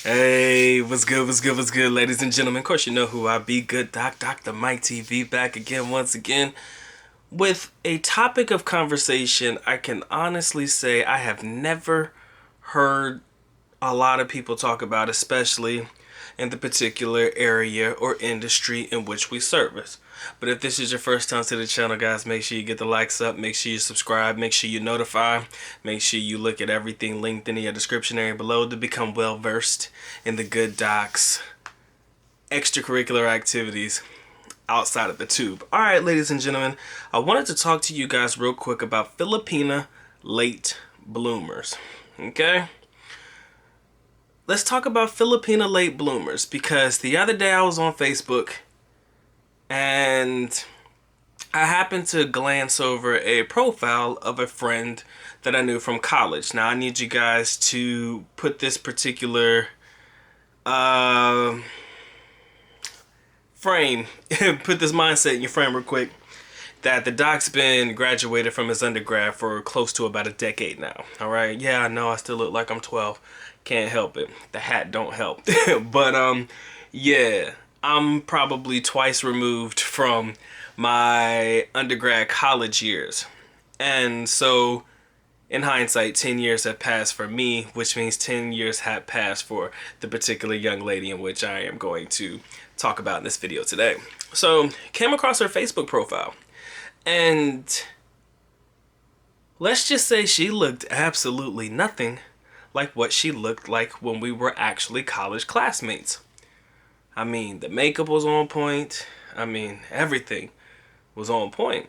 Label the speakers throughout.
Speaker 1: Hey, what's good, ladies and gentlemen? Of course, you know who I be. Good Doc, Dr. Mike TV, back again, once again, with a topic of conversation I can honestly say I have never heard a lot of people talk about, especially in the particular area or industry in which we service. But if this is your first time to the channel, guys, make sure you get the likes up, make sure you subscribe, make sure you notify, make sure you look at everything linked in the description area below to become well versed in the good docs, extracurricular activities outside of the tube. All right, ladies and gentlemen, I wanted to talk to you guys real quick about Filipina late bloomers. Okay? Let's talk about Filipina late bloomers, because the other day I was on Facebook and I happened to glance over a profile of a friend that I knew from college. Now I need you guys to put this particular frame, put this mindset in your frame real quick, that the doc's been graduated from his undergrad for close to about a decade now. All right, yeah, I know I still look like I'm 12. Can't help it. The hat don't help. But yeah, I'm probably twice removed from my undergrad college years. And so in hindsight, 10 years have passed for me, which means 10 years have passed for the particular young lady in which I am going to talk about in this video today. So came across her Facebook profile, and let's just say she looked absolutely nothing like what she looked like when we were actually college classmates. I mean, the makeup was on point. I mean, everything was on point.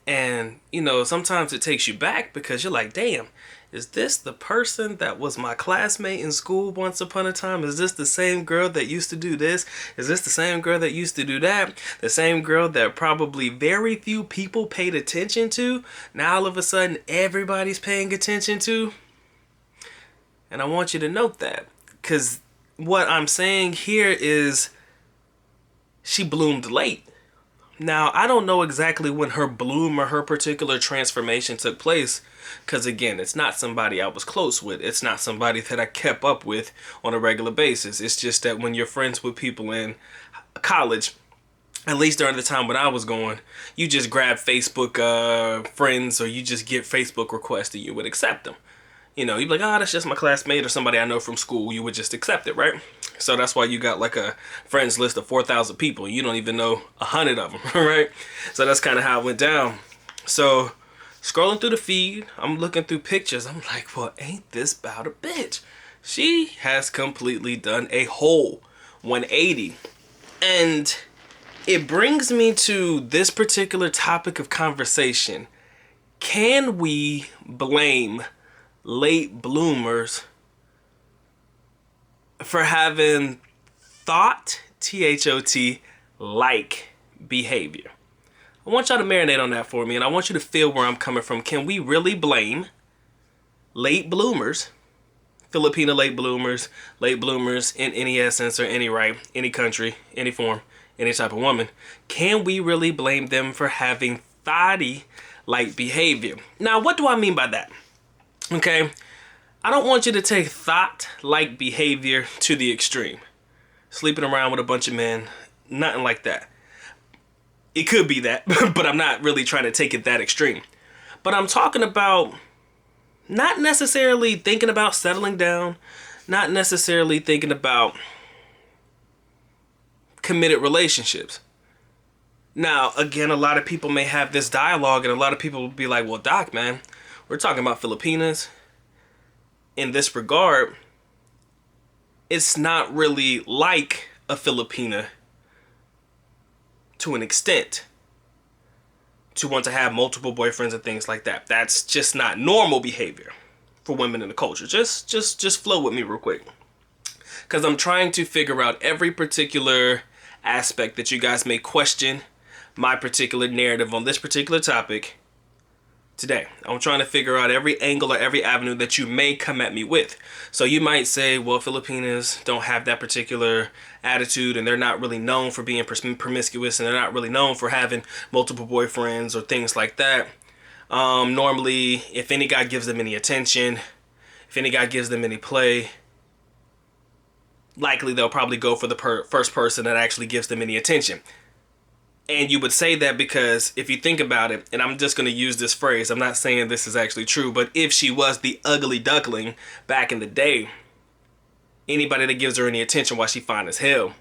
Speaker 1: And, you know, sometimes it takes you back because you're like, damn, is this the person that was my classmate in school once upon a time? Is this the same girl that used to do this? Is this the same girl that used to do that? The same girl that probably very few people paid attention to? Now all of a sudden everybody's paying attention to? And I want you to note that, because what I'm saying here is she bloomed late. Now, I don't know exactly when her bloom or her particular transformation took place, because again, it's not somebody I was close with. It's not somebody that I kept up with on a regular basis. It's just that when you're friends with people in college, at least during the time when I was going, you just grab Facebook friends, or you just get Facebook requests and you would accept them. You know, you'd be like, oh, that's just my classmate or somebody I know from school. You would just accept it, right? So that's why you got like a friends list of 4,000 people. You don't even know 100 of them, right? So that's kind of how it went down. So scrolling through the feed, I'm looking through pictures. I'm like, well, ain't this about a bitch? She has completely done a whole 180. And it brings me to this particular topic of conversation. Can we blame late bloomers for having thought, like behavior? I want y'all to marinate on that for me, and I want you to feel where I'm coming from. Can we really blame late bloomers, Filipina late bloomers in any essence or any right, any country, any form, any type of woman? Can we really blame them for having thoughty-like behavior? Now, what do I mean by that? Okay, I don't want you to take thought-like behavior to the extreme. Sleeping around with a bunch of men, nothing like that. It could be that, but I'm not really trying to take it that extreme. But I'm talking about not necessarily thinking about settling down, not necessarily thinking about committed relationships. Now, again, a lot of people may have this dialogue, and a lot of people will be like, well, Doc, man, we're talking about Filipinas. In this regard, it's not really like a Filipina to an extent to want to have multiple boyfriends and things like that. That's just not normal behavior for women in the culture. Just flow with me real quick, because I'm trying to figure out every particular aspect that you guys may question my particular narrative on this particular topic today. I'm trying to figure out every angle or every avenue that you may come at me with. So you might say, well, Filipinas don't have that particular attitude, and they're not really known for being promiscuous, and they're not really known for having multiple boyfriends or things like that. Normally, if any guy gives them any attention, if any guy gives them any play, likely they'll probably go for the first person that actually gives them any attention. And you would say that because if you think about it, and I'm just going to use this phrase, I'm not saying this is actually true, but if she was the ugly duckling back in the day, anybody that gives her any attention while she fine as hell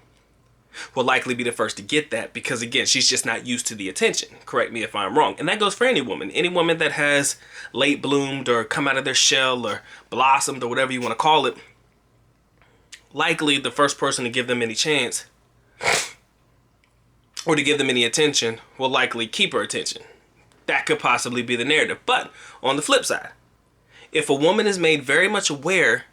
Speaker 1: will likely be the first to get that, because again, she's just not used to the attention. Correct me if I'm wrong. And that goes for any woman. Any woman that has late bloomed or come out of their shell or blossomed or whatever you want to call it, likely the first person to give them any chance or to give them any attention will likely keep her attention. That could possibly be the narrative. But on the flip side, if a woman is made very much aware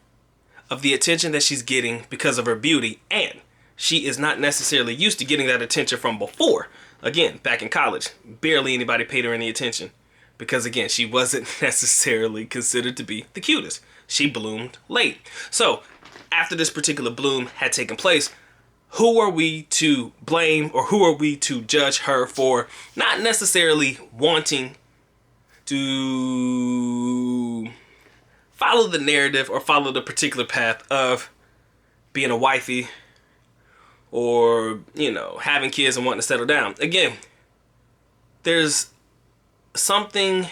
Speaker 1: of the attention that she's getting because of her beauty, and she is not necessarily used to getting that attention from before, again, back in college, barely anybody paid her any attention because, again, she wasn't necessarily considered to be the cutest. She bloomed late. So after this particular bloom had taken place, who are we to blame, or who are we to judge her for not necessarily wanting to follow the narrative or follow the particular path of being a wifey or, having kids and wanting to settle down? Again, there's something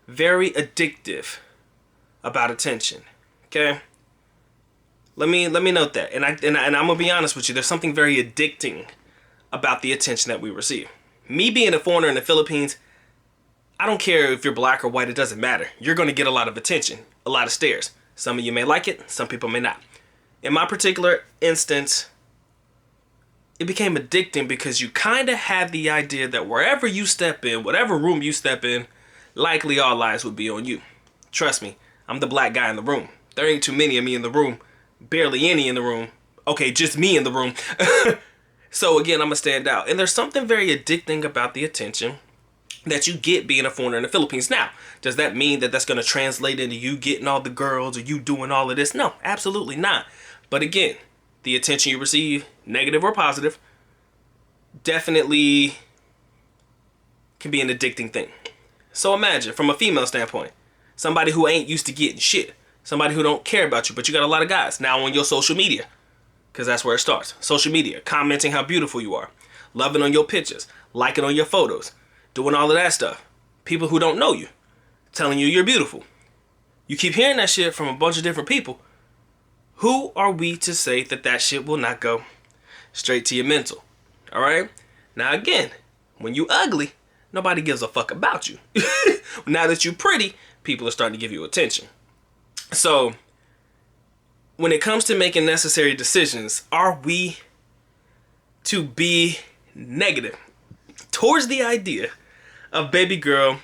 Speaker 1: very addictive about attention. Okay? Let me note that. And I'm gonna be honest with you, there's something very addicting about the attention that we receive. Me being a foreigner in the Philippines, I don't care if you're black or white, it doesn't matter. You're gonna get a lot of attention, a lot of stares. Some of you may like it, some people may not. In my particular instance, it became addicting because you kind of had the idea that wherever you step in, whatever room you step in, likely all eyes would be on you. Trust me, I'm the black guy in the room. There ain't too many of me in the room. Barely any in the room. Okay, just me in the room. So again, I'm gonna stand out. And there's something very addicting about the attention that you get being a foreigner in the Philippines. Now, does that mean that that's gonna translate into you getting all the girls or you doing all of this? No, absolutely not. But again, the attention you receive, negative or positive, definitely can be an addicting thing. So imagine, from a female standpoint, somebody who ain't used to getting shit. Somebody who don't care about you, but you got a lot of guys now on your social media, because that's where it starts. Social media, commenting how beautiful you are, loving on your pictures, liking on your photos, doing all of that stuff. People who don't know you, telling you you're beautiful. You keep hearing that shit from a bunch of different people. Who are we to say that that shit will not go straight to your mental? All right? Now again, when you ugly, nobody gives a fuck about you. Now that you pretty, people are starting to give you attention. So, when it comes to making necessary decisions, are we to be negative towards the idea of baby girl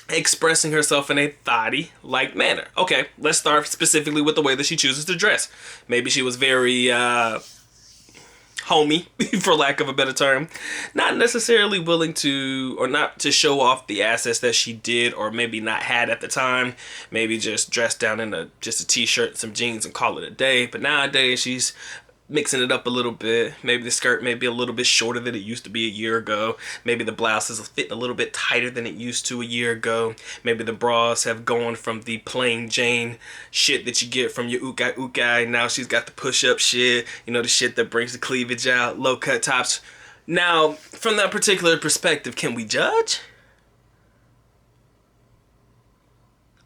Speaker 1: expressing herself in a thotty-like manner? Okay, let's start specifically with the way that she chooses to dress. Maybe she was very homey, for lack of a better term, not necessarily willing to, or not to show off the assets that she did or maybe not had at the time. Maybe just dressed down in just a t-shirt and some jeans and call it a day. But nowadays she's mixing it up a little bit. Maybe the skirt may be a little bit shorter than it used to be a year ago. Maybe the blouse is fitting a little bit tighter than it used to a year ago. Maybe the bras have gone from the plain Jane shit that you get from your ukai. Now she's got the push-up shit, the shit that brings the cleavage out, low cut tops. Now, from that particular perspective, can we judge?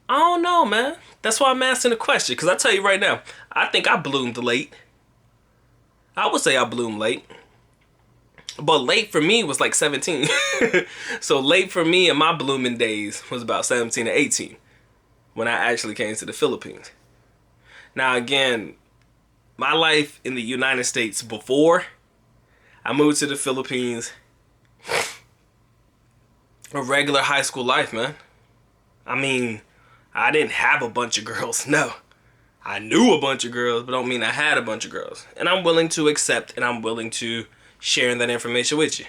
Speaker 1: I don't know, man. That's why I'm asking the question, because I tell you right now, I think I bloomed late. I would say I bloomed late. But late for me was like 17. So late for me in my blooming days was about 17 to 18 when I actually came to the Philippines. Now again, my life in the United States before I moved to the Philippines, a regular high school life, man. I mean, I didn't have a bunch of girls, no. I knew a bunch of girls, but don't mean I had a bunch of girls. And I'm willing to accept and I'm willing to share that information with you.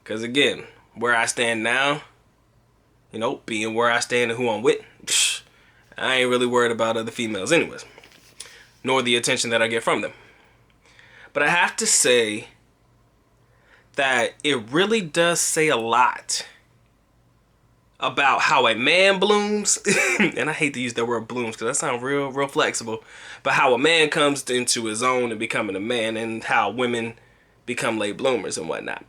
Speaker 1: Because again, where I stand now, being where I stand and who I'm with, I ain't really worried about other females anyways. Nor the attention that I get from them. But I have to say that it really does say a lot about how a man blooms, and I hate to use that word blooms because that sounds real flexible, but how a man comes into his own and becoming a man, and how women become late bloomers and whatnot.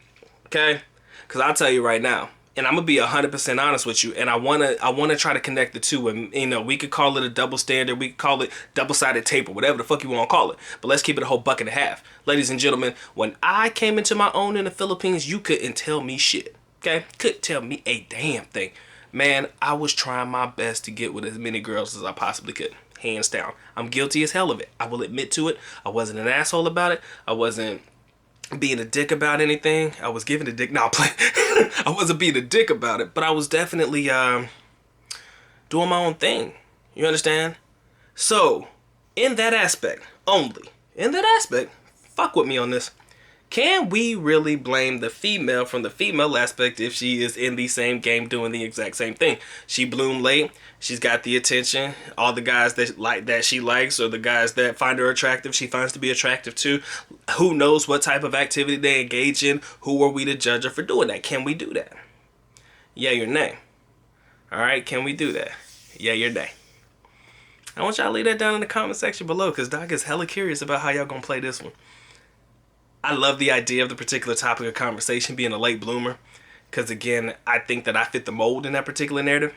Speaker 1: Okay? Because I'll tell you right now, and I'm gonna be 100% honest with you, and I wanna try to connect the two, and we could call it a double standard, we could call it double-sided tape, or whatever the fuck you want to call it, but let's keep it a whole buck and a half. Ladies and gentlemen, when I came into my own in the Philippines, you couldn't tell me shit. Okay? Couldn't tell me a damn thing. Man, I was trying my best to get with as many girls as I possibly could. Hands down. I'm guilty as hell of it. I will admit to it. I wasn't an asshole about it. I wasn't being a dick about anything. I was giving a dick. No, I'm playing. I wasn't being a dick about it, but I was definitely doing my own thing. You understand? So, in that aspect, only. In that aspect, fuck with me on this. Can we really blame the female from the female aspect if she is in the same game doing the exact same thing? She bloomed late. She's got the attention. All the guys that she likes, or the guys that find her attractive, she finds to be attractive too. Who knows what type of activity they engage in? Who are we to judge her for doing that? Can we do that? Yeah, your nay. All right, can we do that? Yeah, your nay. I want y'all to leave that down in the comment section below, because Doc is hella curious about how y'all gonna play this one. I love the idea of the particular topic of conversation being a late bloomer, because again, I think that I fit the mold in that particular narrative.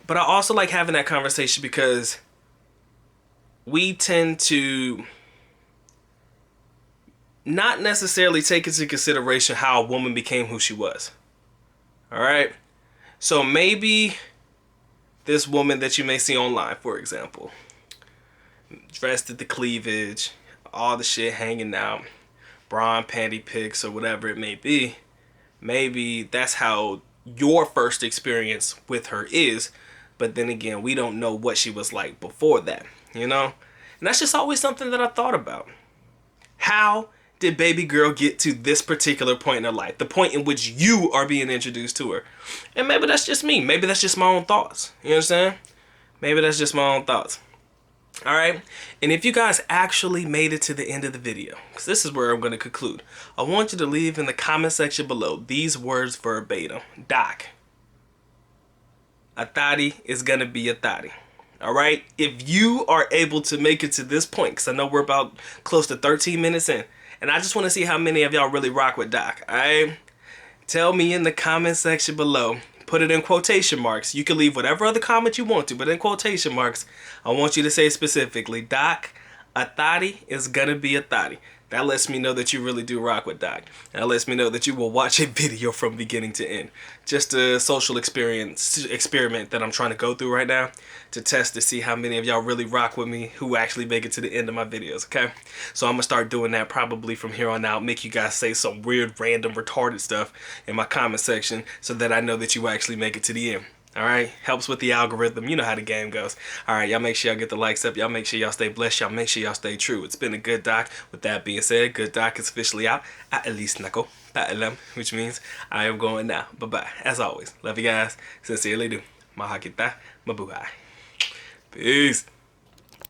Speaker 1: But I also like having that conversation because we tend to not necessarily take into consideration how a woman became who she was. All right? So maybe this woman that you may see online, for example, dressed at the cleavage, all the shit hanging out, bra and panty pics or whatever it may be, maybe that's how your first experience with her is. But then again, we don't know what she was like before that, you know? And that's just always something that I thought about. How did baby girl get to this particular point in her life? The point in which you are being introduced to her. And maybe that's just me. Maybe that's just my own thoughts. You understand? Maybe that's just my own thoughts. Alright? And if you guys actually made it to the end of the video, because this is where I'm going to conclude, I want you to leave in the comment section below these words verbatim. Doc, a thotty is going to be a thotty. Alright? If you are able to make it to this point, because I know we're about close to 13 minutes in, and I just want to see how many of y'all really rock with Doc. Alright? Tell me in the comment section below. Put it in quotation marks. You can leave whatever other comment you want to, but in quotation marks, I want you to say specifically, Doc, a thotty is gonna be a thotty. That lets me know that you really do rock with Doc. That lets me know that you will watch a video from beginning to end. Just a social experiment that I'm trying to go through right now to test to see how many of y'all really rock with me who actually make it to the end of my videos, okay? So I'm gonna start doing that probably from here on out. Make you guys say some weird, random, retarded stuff in my comment section so that I know that you actually make it to the end. Alright, helps with the algorithm. You know how the game goes. Alright, y'all make sure y'all get the likes up. Y'all make sure y'all stay blessed. Y'all make sure y'all stay true. It's been a good Doc. With that being said, good Doc is officially out. At least nako, which means I am going now. Bye-bye. As always, love you guys. Sincerely do. Mahakita, mabuhay. Peace.